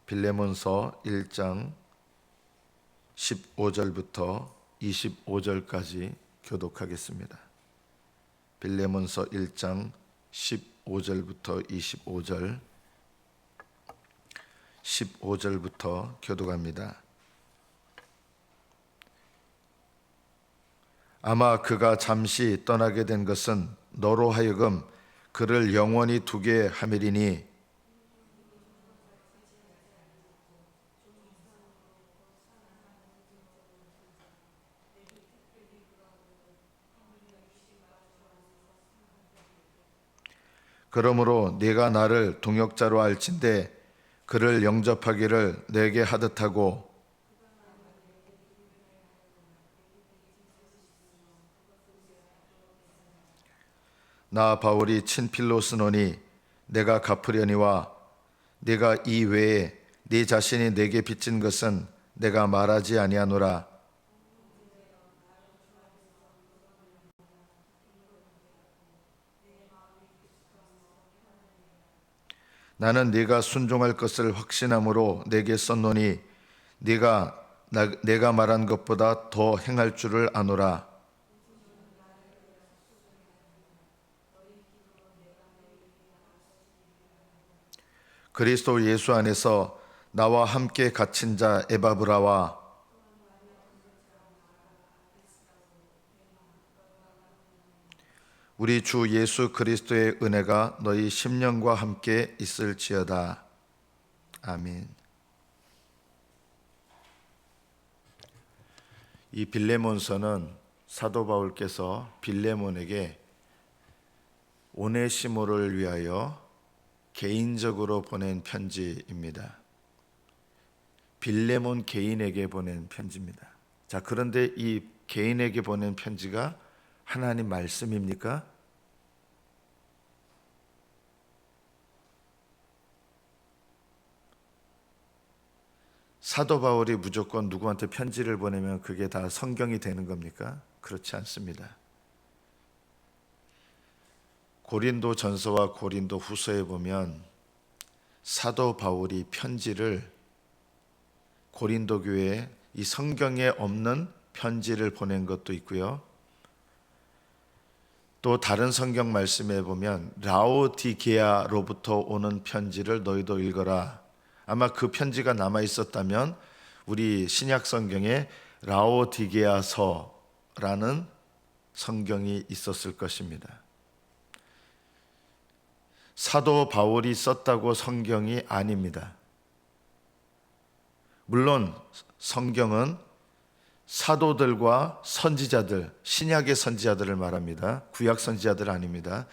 빌레몬서 1장 15절부터 25절까지 교독하겠습니다. 빌레몬서 1장 15절부터 25절, 15절부터 교독합니다. 아마 그가 잠시 떠나게 된 것은 너로 하여금 그를 영원히 두게 함이리니 그러므로 네가 나를 동역자로 알진대 그를 영접하기를 내게 하듯하고 나 바울이 친필로 쓰노니 내가 갚으려니와 네가 이 외에 네 자신이 내게 빚진 것은 내가 말하지 아니하노라. 나는 네가 순종할 것을 확신함으로 내게 썼노니 내가 말한 것보다 더 행할 줄을 아노라. 그리스도 예수 안에서 나와 함께 갇힌 자 에바브라와 우리 주 예수 그리스도의 은혜가 너희 심령과 함께 있을지어다. 아멘. 이 빌레몬서는 사도 바울께서 빌레몬에게 오네시모를 위하여 개인적으로 보낸 편지입니다. 빌레몬 개인에게 보낸 편지입니다. 자, 그런데 이 개인에게 보낸 편지가 하나님 말씀입니까? 사도 바울이 무조건 누구한테 편지를 보내면 그게 다 성경이 되는 겁니까? 그렇지 않습니다. 고린도 전서와 고린도 후서에 보면 사도 바울이 편지를 고린도 교회에 이 성경에 없는 편지를 보낸 것도 있고요. 또 다른 성경 말씀에 보면 라오디게아로부터 오는 편지를 너희도 읽어라. 아마 그 편지가 남아 있었다면 우리 신약 성경에 라오디게아서라는 성경이 있었을 것입니다. 사도 바울이 썼다고 성경이 아닙니다. 물론 성경은 사도들과 선지자들, 신약의 선지자들을 말합니다. 구약 선지자들 아닙니다.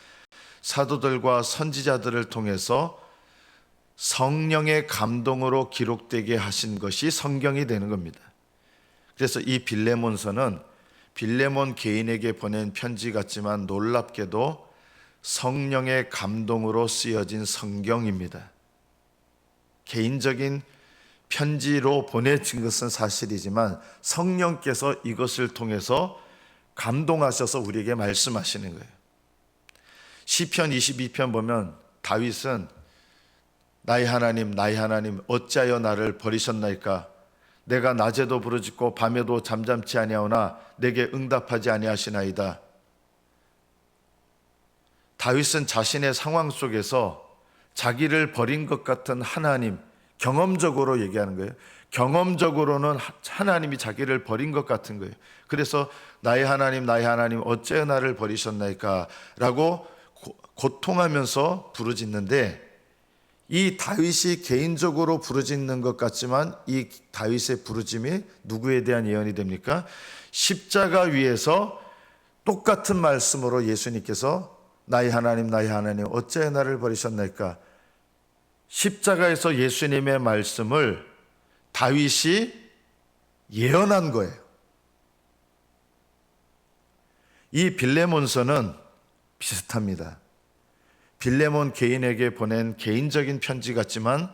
사도들과 선지자들을 통해서 성령의 감동으로 기록되게 하신 것이 성경이 되는 겁니다. 그래서 이 빌레몬서는 빌레몬 개인에게 보낸 편지 같지만 놀랍게도 성령의 감동으로 쓰여진 성경입니다. 개인적인 편지로 보내진 것은 사실이지만 성령께서 이것을 통해서 감동하셔서 우리에게 말씀하시는 거예요. 시편 22편 보면 다윗은 나의 하나님 어찌하여 나를 버리셨나이까. 내가 낮에도 부르짖고 밤에도 잠잠치 아니하오나 내게 응답하지 아니하시나이다. 다윗은 자신의 상황 속에서 자기를 버린 것 같은 하나님, 경험적으로 얘기하는 거예요. 경험적으로는 하나님이 자기를 버린 것 같은 거예요. 그래서 나의 하나님 어째 나를 버리셨나이까 라고 고통하면서 부르짖는데, 이 다윗이 개인적으로 부르짖는 것 같지만 이 다윗의 부르짖음이 누구에 대한 예언이 됩니까? 십자가 위에서 똑같은 말씀으로 예수님께서 나의 하나님 어째 나를 버리셨나이까. 십자가에서 예수님의 말씀을 다윗이 예언한 거예요. 이 빌레몬서는 비슷합니다. 빌레몬 개인에게 보낸 개인적인 편지 같지만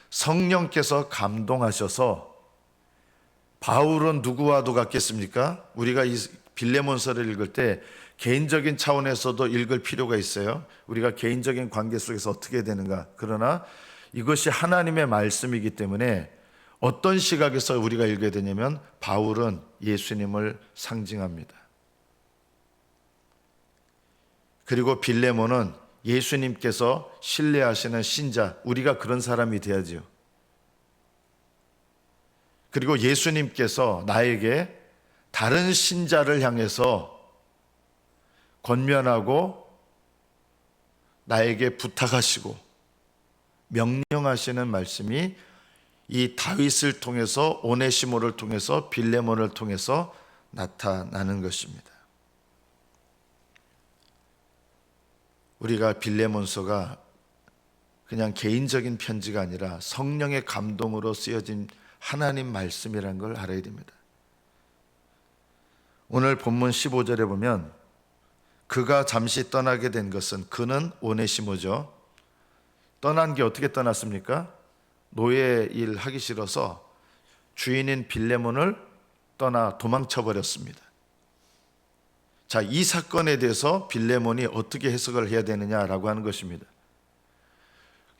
성령께서 감동하셔서, 바울은 누구와도 같겠습니까? 우리가 이 빌레몬서를 읽을 때 개인적인 차원에서도 읽을 필요가 있어요. 우리가 개인적인 관계 속에서 어떻게 되는가. 그러나 이것이 하나님의 말씀이기 때문에 어떤 시각에서 우리가 읽게 되냐면 바울은 예수님을 상징합니다. 그리고 빌레몬은 예수님께서 신뢰하시는 신자, 우리가 그런 사람이 돼야죠. 그리고 예수님께서 나에게 다른 신자를 향해서 권면하고 나에게 부탁하시고 명령하시는 말씀이 이 다윗을 통해서, 오네시모를 통해서, 빌레몬을 통해서 나타나는 것입니다. 우리가 빌레몬서가 그냥 개인적인 편지가 아니라 성령의 감동으로 쓰여진 하나님 말씀이라는 걸 알아야 됩니다. 오늘 본문 15절에 보면 그가 잠시 떠나게 된 것은, 그는 오네시모죠. 떠난 게 어떻게 떠났습니까? 노예 일 하기 싫어서 주인인 빌레몬을 떠나 도망쳐 버렸습니다. 자, 이 사건에 대해서 빌레몬이 어떻게 해석을 해야 되느냐라고 하는 것입니다.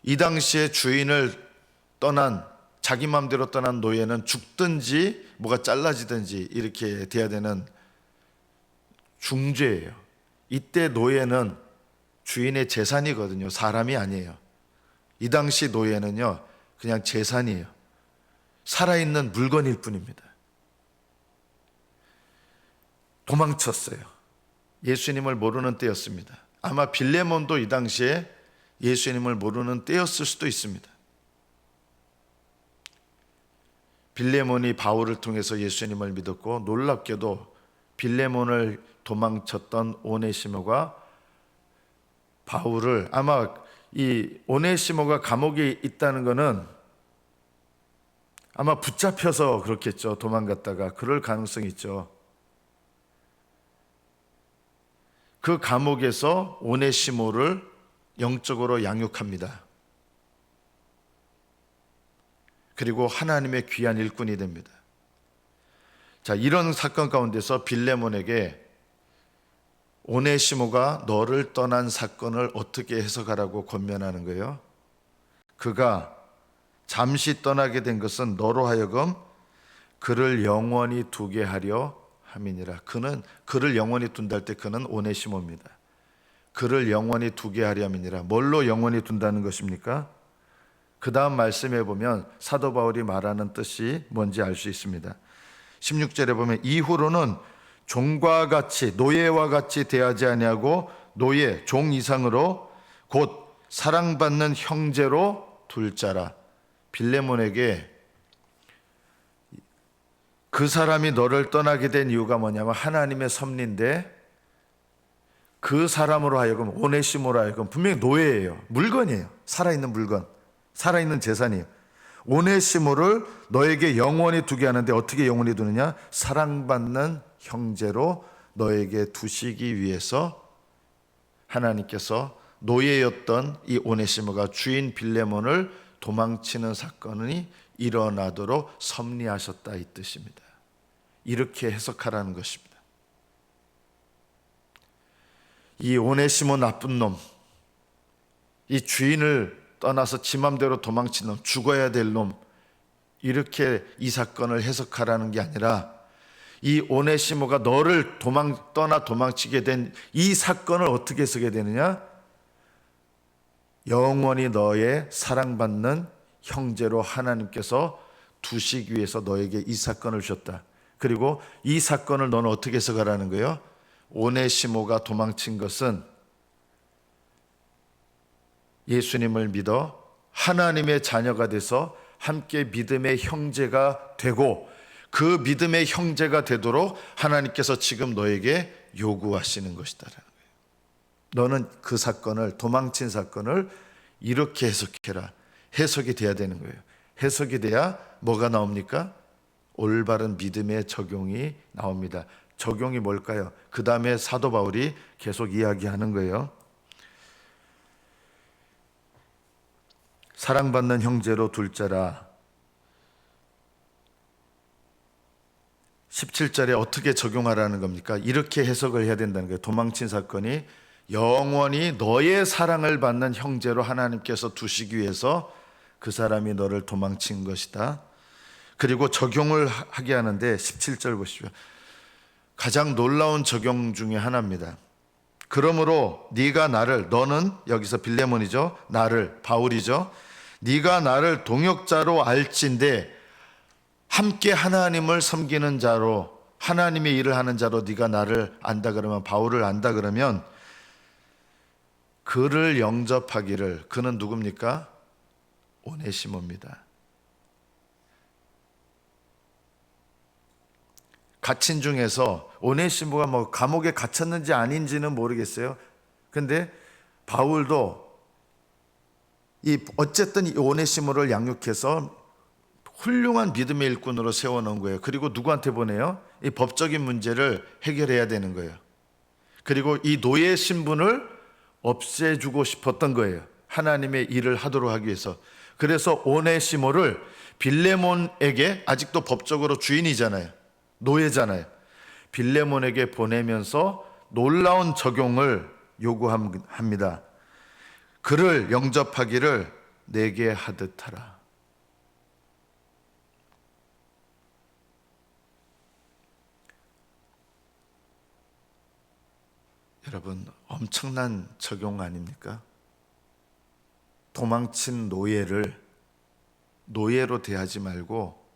이 당시에 주인을 떠난, 자기 마음대로 떠난 노예는 죽든지 뭐가 잘라지든지 이렇게 돼야 되는 중죄예요. 이때 노예는 주인의 재산이거든요. 사람이 아니에요. 이 당시 노예는요, 그냥 재산이에요. 살아있는 물건일 뿐입니다. 도망쳤어요. 예수님을 모르는 때였습니다. 아마 빌레몬도 이 당시에 예수님을 모르는 때였을 수도 있습니다. 빌레몬이 바울을 통해서 예수님을 믿었고, 놀랍게도 빌레몬을 도망쳤던 오네시모가 바울을, 아마 이 오네시모가 감옥에 있다는 것은 아마 붙잡혀서 그렇겠죠. 도망갔다가. 그럴 가능성이 있죠. 그 감옥에서 오네시모를 영적으로 양육합니다. 그리고 하나님의 귀한 일꾼이 됩니다. 자, 이런 사건 가운데서 빌레몬에게 오네시모가 너를 떠난 사건을 어떻게 해석하라고 권면하는 거예요? 그가 잠시 떠나게 된 것은 너로 하여금 그를 영원히 두게 하려 함이니라. 그를 영원히 둔다 할 때 그는 오네시모입니다. 그를 영원히 두게 하려 함이니라. 뭘로 영원히 둔다는 것입니까? 그 다음 말씀에 보면 사도 바울이 말하는 뜻이 뭔지 알 수 있습니다. 16절에 보면 이후로는 종과 같이, 노예와 같이 대하지 아니하고 노예, 종 이상으로 곧 사랑받는 형제로 둘 자라. 빌레몬에게 그 사람이 너를 떠나게 된 이유가 뭐냐면 하나님의 섭리인데, 그 사람으로 하여금, 오네시모로 하여금, 분명히 노예예요. 물건이에요. 살아있는 물건, 살아있는 재산이에요. 오네시모를 너에게 영원히 두게 하는데 어떻게 영원히 두느냐? 사랑받는 형제로 너에게 두시기 위해서 하나님께서 노예였던 이 오네시모가 주인 빌레몬을 도망치는 사건이 일어나도록 섭리하셨다, 이 뜻입니다. 이렇게 해석하라는 것입니다. 이 오네시모 나쁜 놈, 이 주인을 떠나서 지 맘대로 도망친 놈, 죽어야 될 놈, 이렇게 이 사건을 해석하라는 게 아니라 이 오네시모가 너를 떠나 도망치게 된 이 사건을 어떻게 해석해야 되느냐? 영원히 너의 사랑받는 형제로 하나님께서 두시기 위해서 너에게 이 사건을 주셨다. 그리고 이 사건을 너는 어떻게 해석하라는 거예요? 오네시모가 도망친 것은 예수님을 믿어 하나님의 자녀가 돼서 함께 믿음의 형제가 되고, 그 믿음의 형제가 되도록 하나님께서 지금 너에게 요구하시는 것이다라는 거예요. 너는 그 사건을, 도망친 사건을 이렇게 해석해라. 해석이 돼야 되는 거예요. 해석이 돼야 뭐가 나옵니까? 올바른 믿음의 적용이 나옵니다. 적용이 뭘까요? 그 다음에 사도 바울이 계속 이야기하는 거예요. 사랑받는 형제로 둘 자라. 17절에 어떻게 적용하라는 겁니까? 이렇게 해석을 해야 된다는 거예요. 도망친 사건이 영원히 너의 사랑을 받는 형제로 하나님께서 두시기 위해서 그 사람이 너를 도망친 것이다. 그리고 적용을 하게 하는데 17절 보시죠. 가장 놀라운 적용 중에 하나입니다. 그러므로 네가 나를, 너는 여기서 빌레몬이죠, 나를, 바울이죠, 네가 나를 동역자로 알진대 함께 하나님을 섬기는 자로, 하나님의 일을 하는 자로 네가 나를 안다 그러면, 바울을 안다 그러면 그를 영접하기를, 그는 누굽니까? 오네시모입니다. 갇힌 중에서 오네시모가 뭐 감옥에 갇혔는지 아닌지는 모르겠어요. 근데 바울도 어쨌든 이 오네시모를 양육해서 훌륭한 믿음의 일꾼으로 세워놓은 거예요. 그리고 누구한테 보내요? 이 법적인 문제를 해결해야 되는 거예요. 그리고 이 노예 신분을 없애주고 싶었던 거예요. 하나님의 일을 하도록 하기 위해서. 그래서 오네시모를 빌레몬에게, 아직도 법적으로 주인이잖아요, 노예잖아요, 빌레몬에게 보내면서 놀라운 적용을 요구합니다. 그를 영접하기를 내게 하듯 하라. 여러분, 엄청난 적용 아닙니까? 도망친 노예를 노예로 대하지 말고,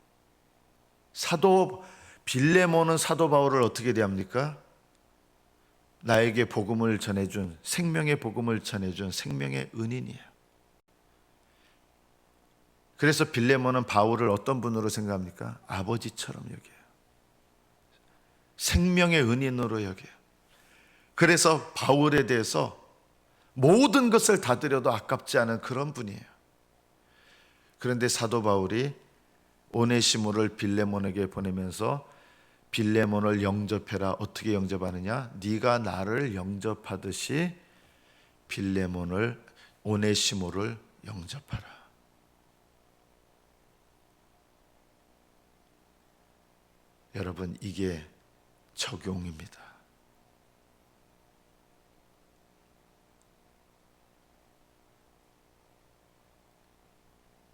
빌레몬은 사도 바울을 어떻게 대합니까? 나에게 복음을 전해준, 생명의 복음을 전해준 생명의 은인이에요. 그래서 빌레몬은 바울을 어떤 분으로 생각합니까? 아버지처럼 여겨요. 생명의 은인으로 여겨요. 그래서 바울에 대해서 모든 것을 다 드려도 아깝지 않은 그런 분이에요. 그런데 사도 바울이 오네시모를 빌레몬에게 보내면서 빌레몬을 영접해라. 어떻게 영접하느냐? 네가 나를 영접하듯이 오네시모를 영접하라. 여러분, 이게 적용입니다.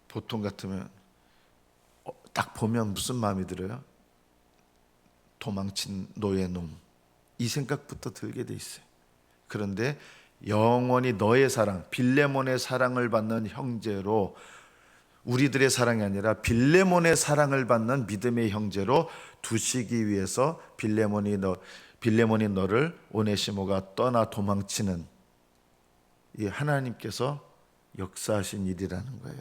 보통 같으면 딱 보면 무슨 마음이 들어요? 도망친 노예놈, 이 생각부터 들게 돼 있어요. 그런데 영원히 너의 사랑, 빌레몬의 사랑을 받는 형제로, 우리들의 사랑이 아니라 빌레몬의 사랑을 받는 믿음의 형제로 두시기 위해서 빌레몬이 너를 오네시모가 떠나 도망치는 이 하나님께서 역사하신 일이라는 거예요.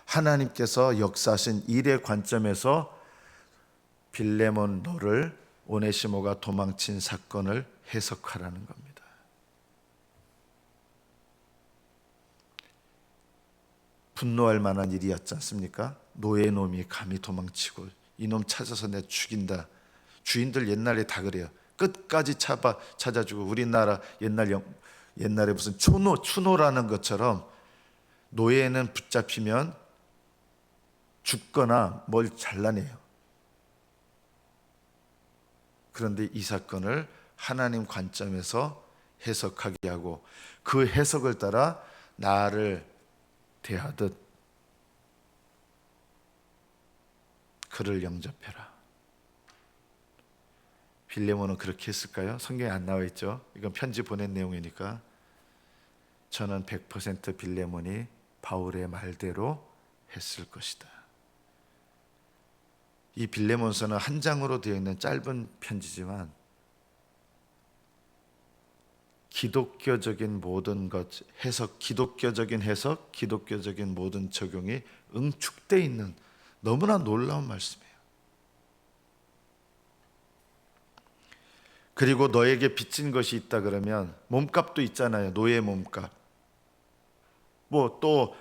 하나님께서 역사하신 일의 관점에서 빌레몬 너를 오네시모가 도망친 사건을 해석하라는 겁니다. 분노할 만한 일이었지 않습니까? 노예놈이 감히 도망치고, 이놈 찾아서 내 죽인다. 주인들 옛날에 다 그래요. 끝까지 찾아주고, 우리나라 옛날에 무슨 추노라는 것처럼 노예는 붙잡히면 죽거나 뭘 잘라내요. 그런데 이 사건을 하나님 관점에서 해석하게 하고, 그 해석을 따라 나를 대하듯 그를 영접해라. 빌레몬은 그렇게 했을까요? 성경에 안 나와 있죠. 이건 편지 보낸 내용이니까. 저는 100% 빌레몬이 바울의 말대로 했을 것이다. 이 빌레몬서는 한 장으로 되어 있는 짧은 편지지만 기독교적인 모든 해석, 기독교적인 모든 적용이 응축되어 있는 너무나 놀라운 말씀이에요. 그리고 너에게 빚진 것이 있다 그러면, 몸값도 있잖아요. 노예 몸값. 뭐 또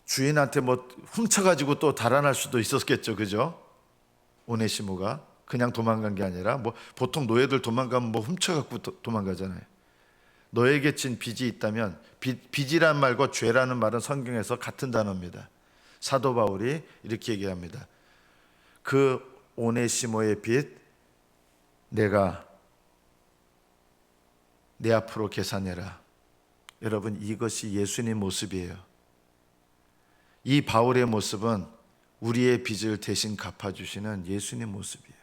주인한테 뭐 훔쳐가지고 또 달아날 수도 있었겠죠, 그죠? 오네시모가 그냥 도망간 게 아니라, 뭐 보통 노예들 도망가면 뭐 훔쳐갖고 도망가잖아요. 너에게 진 빚이 있다면, 빚이란 말과 죄라는 말은 성경에서 같은 단어입니다. 사도 바울이 이렇게 얘기합니다. 그 오네시모의 빚 내가 내 앞으로 계산해라. 여러분, 이것이 예수님 모습이에요. 이 바울의 모습은 우리의 빚을 대신 갚아주시는 예수님 모습이에요.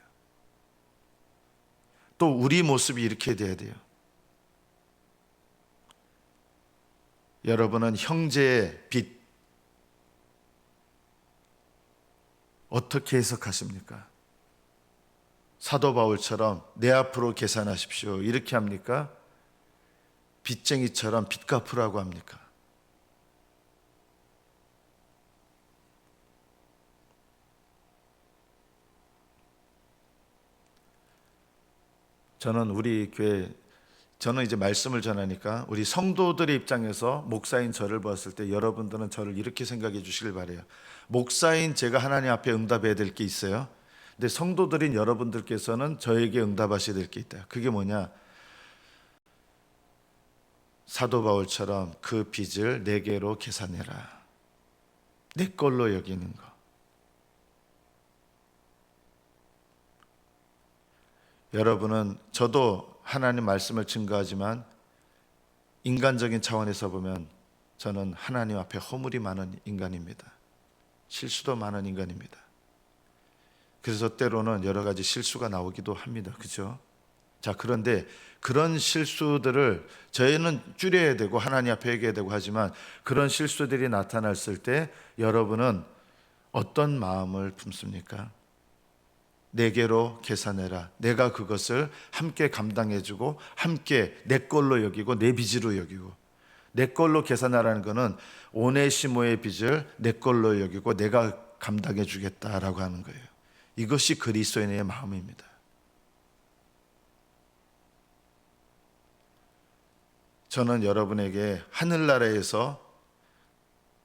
또 우리 모습이 이렇게 돼야 돼요. 여러분은 형제의 빚 어떻게 해석하십니까? 사도 바울처럼 내 앞으로 계산하십시오 이렇게 합니까? 빚쟁이처럼 빚 갚으라고 합니까? 저는 우리 교회, 저는 이제 말씀을 전하니까 우리 성도들의 입장에서 목사인 저를 봤을 때 여러분들은 저를 이렇게 생각해 주시길 바라요. 목사인 제가 하나님 앞에 응답해야 될 게 있어요. 근데 성도들인 여러분들께서는 저에게 응답하셔야 될 게 있다. 그게 뭐냐? 사도 바울처럼 그 빚을 내게로 계산해라. 내 걸로 여기는 거. 여러분은, 저도 하나님 말씀을 증거하지만 인간적인 차원에서 보면 저는 하나님 앞에 허물이 많은 인간입니다. 실수도 많은 인간입니다. 그래서 때로는 여러 가지 실수가 나오기도 합니다. 그죠? 자, 그런데 그런 실수들을 저희는 줄여야 되고 하나님 앞에 얘기해야 되고 하지만 그런 실수들이 나타났을 때 여러분은 어떤 마음을 품습니까? 내게로 계산해라. 내가 그것을 함께 감당해주고 함께 내 걸로 여기고 내 빚으로 여기고, 내 걸로 계산하라는 것은 오네시모의 빚을 내 걸로 여기고 내가 감당해 주겠다라고 하는 거예요. 이것이 그리스도인의 마음입니다. 저는 여러분에게 하늘나라에서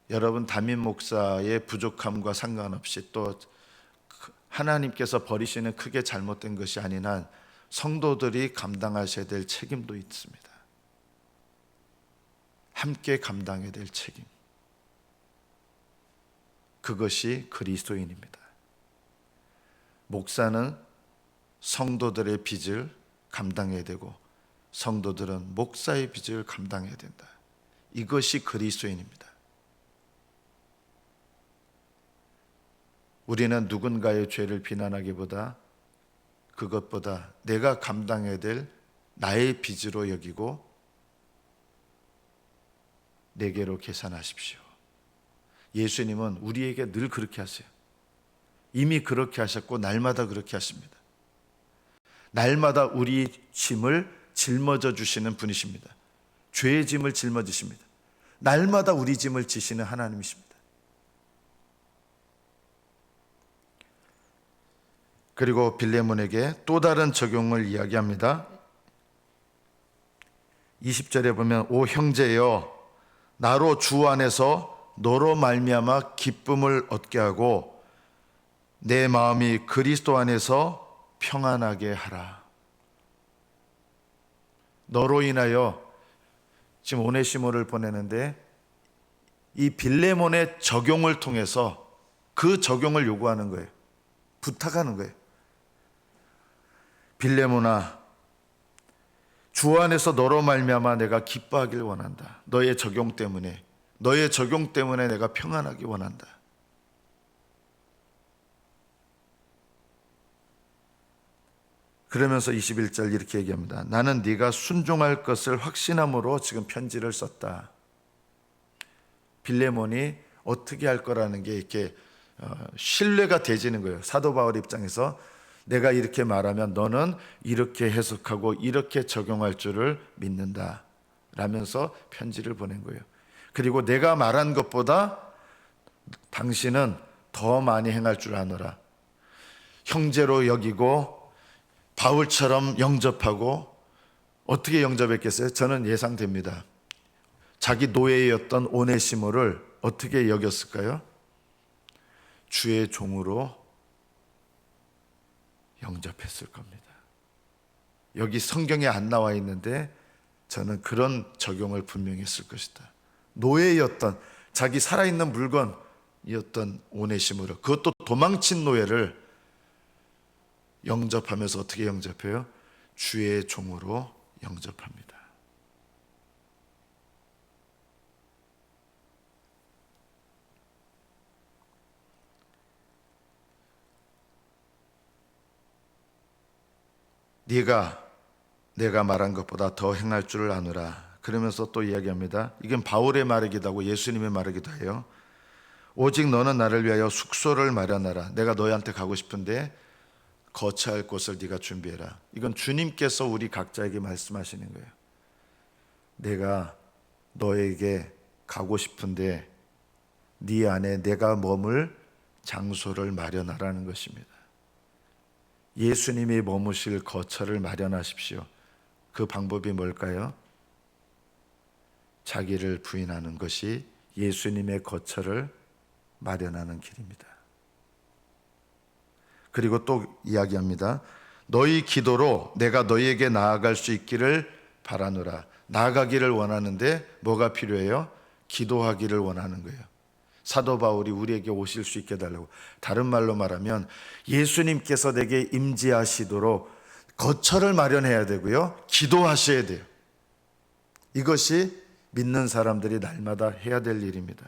여러분 담임 목사의 부족함과 상관없이 또 하나님께서 버리시는 크게 잘못된 것이 아닌 한 성도들이 감당하셔야 될 책임도 있습니다. 함께 감당해야 될 책임. 그것이 그리스도인입니다. 목사는 성도들의 빚을 감당해야 되고 성도들은 목사의 빚을 감당해야 된다. 이것이 그리스도인입니다. 우리는 누군가의 죄를 비난하기보다 그것보다 내가 감당해야 될 나의 빚으로 여기고 내게로 계산하십시오. 예수님은 우리에게 늘 그렇게 하세요. 이미 그렇게 하셨고 날마다 그렇게 하십니다. 날마다 우리 짐을 짊어져 주시는 분이십니다. 죄의 짐을 짊어지십니다. 날마다 우리 짐을 지시는 하나님이십니다. 그리고 빌레몬에게 또 다른 적용을 이야기합니다. 20절에 보면 오 형제여 나로 주 안에서 너로 말미암아 기쁨을 얻게 하고 내 마음이 그리스도 안에서 평안하게 하라. 너로 인하여, 지금 오네시모를 보내는데 이 빌레몬의 적용을 통해서 그 적용을 요구하는 거예요. 부탁하는 거예요. 빌레몬아, 주 안에서 너로 말미암아 내가 기뻐하길 원한다. 너의 적용 때문에 내가 평안하기 원한다. 그러면서 21절 이렇게 얘기합니다. 나는 네가 순종할 것을 확신함으로 지금 편지를 썼다. 빌레몬이 어떻게 할 거라는 게 이렇게 신뢰가 되지는 거예요. 사도 바울 입장에서 내가 이렇게 말하면 너는 이렇게 해석하고 이렇게 적용할 줄을 믿는다 라면서 편지를 보낸 거예요. 그리고 내가 말한 것보다 당신은 더 많이 행할 줄 아노라. 형제로 여기고 바울처럼 영접하고. 어떻게 영접했겠어요? 저는 예상됩니다. 자기 노예였던 오네시모를 어떻게 여겼을까요? 주의 종으로 영접했을 겁니다. 여기 성경에 안 나와 있는데 저는 그런 적용을 분명히 했을 것이다. 노예였던, 자기 살아있는 물건이었던 오네시모를, 그것도 도망친 노예를 영접하면서 어떻게 영접해요? 주의 종으로 영접합니다. 네가 내가 말한 것보다 더 행할 줄을 아노라. 그러면서 또 이야기합니다. 이건 바울의 말이기도 하고 예수님의 말이기도 해요. 오직 너는 나를 위하여 숙소를 마련하라. 내가 너희한테 가고 싶은데 거처할 곳을 네가 준비해라. 이건 주님께서 우리 각자에게 말씀하시는 거예요. 내가 너에게 가고 싶은데 네 안에 내가 머물 장소를 마련하라는 것입니다. 예수님이 머무실 거처를 마련하십시오. 그 방법이 뭘까요? 자기를 부인하는 것이 예수님의 거처를 마련하는 길입니다. 그리고 또 이야기합니다. 너희 기도로 내가 너희에게 나아갈 수 있기를 바라노라. 나아가기를 원하는데 뭐가 필요해요? 기도하기를 원하는 거예요. 사도 바울이 우리에게 오실 수 있게 해달라고. 다른 말로 말하면 예수님께서 내게 임재하시도록 거처를 마련해야 되고요, 기도하셔야 돼요. 이것이 믿는 사람들이 날마다 해야 될 일입니다.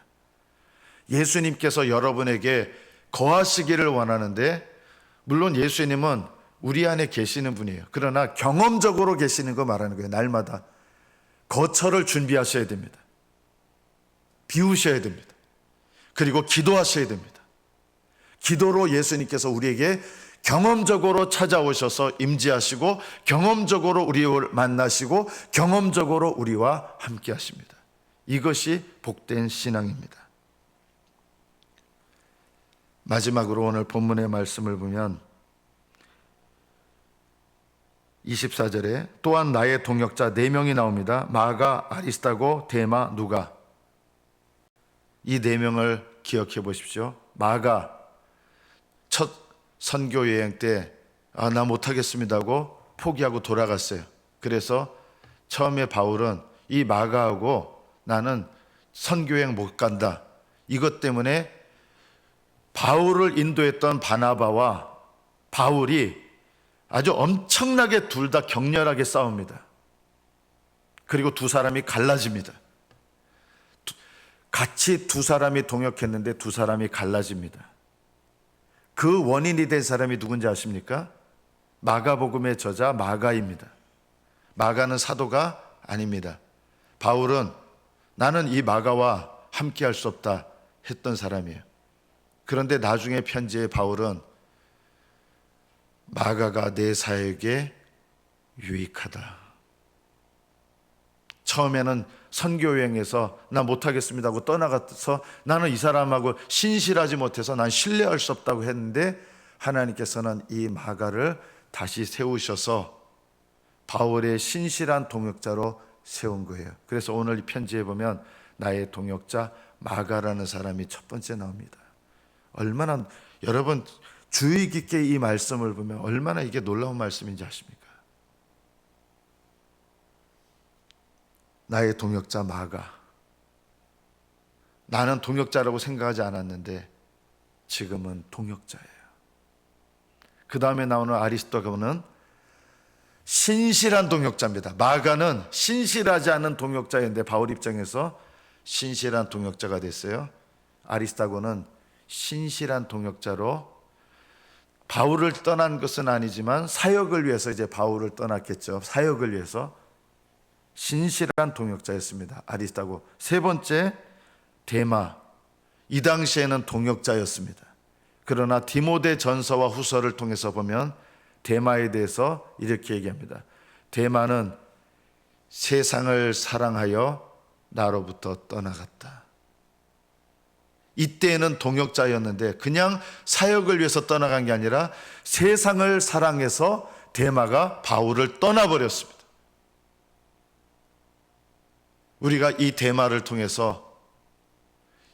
예수님께서 여러분에게 거하시기를 원하는데, 물론 예수님은 우리 안에 계시는 분이에요. 그러나 경험적으로 계시는 거 말하는 거예요. 날마다 거처를 준비하셔야 됩니다. 비우셔야 됩니다. 그리고 기도하셔야 됩니다. 기도로 예수님께서 우리에게 경험적으로 찾아오셔서 임재하시고, 경험적으로 우리를 만나시고, 경험적으로 우리와 함께 하십니다. 이것이 복된 신앙입니다. 마지막으로 오늘 본문의 말씀을 보면 24절에 또한 나의 동역자 4명이 나옵니다. 마가, 아리스다고, 데마, 누가. 이 4명을 기억해 보십시오. 마가 첫 선교 여행 때 나 못하겠습니다 하고 포기하고 돌아갔어요. 그래서 처음에 바울은 이 마가하고 나는 선교 여행 못 간다, 이것 때문에 바울을 인도했던 바나바와 바울이 아주 엄청나게 둘 다 격렬하게 싸웁니다. 그리고 두 사람이 갈라집니다. 같이 두 사람이 동역했는데 두 사람이 갈라집니다. 그 원인이 된 사람이 누군지 아십니까? 마가복음의 저자 마가입니다. 마가는 사도가 아닙니다. 바울은 나는 이 마가와 함께 할 수 없다 했던 사람이에요. 그런데 나중에 편지에 바울은 마가가 내 사역에 유익하다. 처음에는 선교여행에서 나 못하겠습니다 하고 떠나가서 나는 이 사람하고 신실하지 못해서 난 신뢰할 수 없다고 했는데, 하나님께서는 이 마가를 다시 세우셔서 바울의 신실한 동역자로 세운 거예요. 그래서 오늘 이 편지에 보면 나의 동역자 마가라는 사람이 첫 번째 나옵니다. 얼마나, 여러분 주의 깊게 이 말씀을 보면 얼마나 이게 놀라운 말씀인지 아십니까? 나의 동역자 마가. 나는 동역자라고 생각하지 않았는데 지금은 동역자예요. 그 다음에 나오는 아리스도가는 신실한 동역자입니다. 마가는 신실하지 않은 동역자였는데 바울 입장에서 신실한 동역자가 됐어요. 아리스다고는 신실한 동역자로 바울을 떠난 것은 아니지만 사역을 위해서 이제 바울을 떠났겠죠. 사역을 위해서 신실한 동역자였습니다. 아리스다고. 세 번째 데마. 이 당시에는 동역자였습니다. 그러나 디모데 전서와 후서를 통해서 보면 데마에 대해서 이렇게 얘기합니다. 데마는 세상을 사랑하여 나로부터 떠나갔다. 이때에는 동역자였는데 그냥 사역을 위해서 떠나간 게 아니라 세상을 사랑해서 데마가 바울을 떠나버렸습니다. 우리가 이 데마를 통해서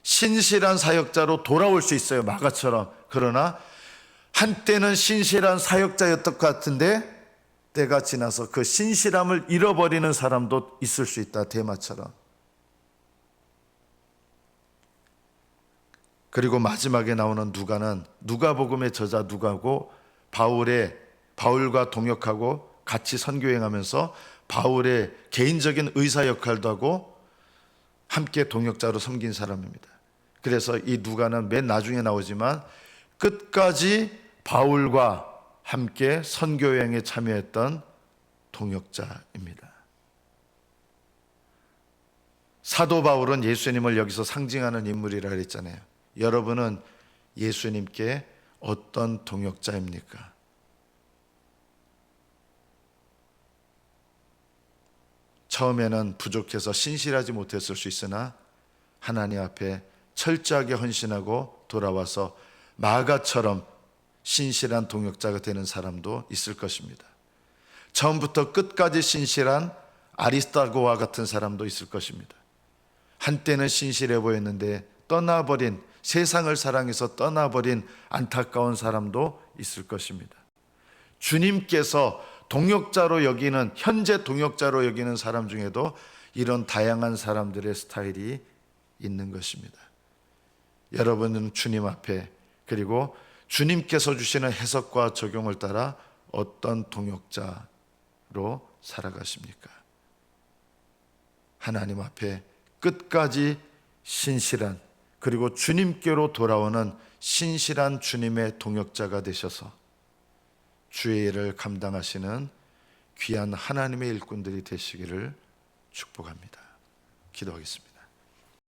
신실한 사역자로 돌아올 수 있어요, 마가처럼. 그러나 한때는 신실한 사역자였던 것 같은데 때가 지나서 그 신실함을 잃어버리는 사람도 있을 수 있다, 데마처럼. 그리고 마지막에 나오는 누가는 누가복음의 저자 누가고 바울과 동역하고 같이 선교행하면서 바울의 개인적인 의사 역할도 하고 함께 동역자로 섬긴 사람입니다. 그래서 이 누가는 맨 나중에 나오지만 끝까지 바울과 함께 선교 여행에 참여했던 동역자입니다. 사도 바울은 예수님을 여기서 상징하는 인물이라 그랬잖아요. 여러분은 예수님께 어떤 동역자입니까? 처음에는 부족해서 신실하지 못했을 수 있으나 하나님 앞에 철저하게 헌신하고 돌아와서 마가처럼 신실한 동역자가 되는 사람도 있을 것입니다. 처음부터 끝까지 신실한 아리스타고와 같은 사람도 있을 것입니다. 한때는 신실해 보였는데 떠나버린, 세상을 사랑해서 떠나버린 안타까운 사람도 있을 것입니다. 주님께서 동역자로 여기는, 현재 동역자로 여기는 사람 중에도 이런 다양한 사람들의 스타일이 있는 것입니다. 여러분은 주님 앞에, 그리고 주님께서 주시는 해석과 적용을 따라 어떤 동역자로 살아가십니까? 하나님 앞에 끝까지 신실한, 그리고 주님께로 돌아오는 신실한 주님의 동역자가 되셔서 주의 일을 감당하시는 귀한 하나님의 일꾼들이 되시기를 축복합니다. 기도하겠습니다.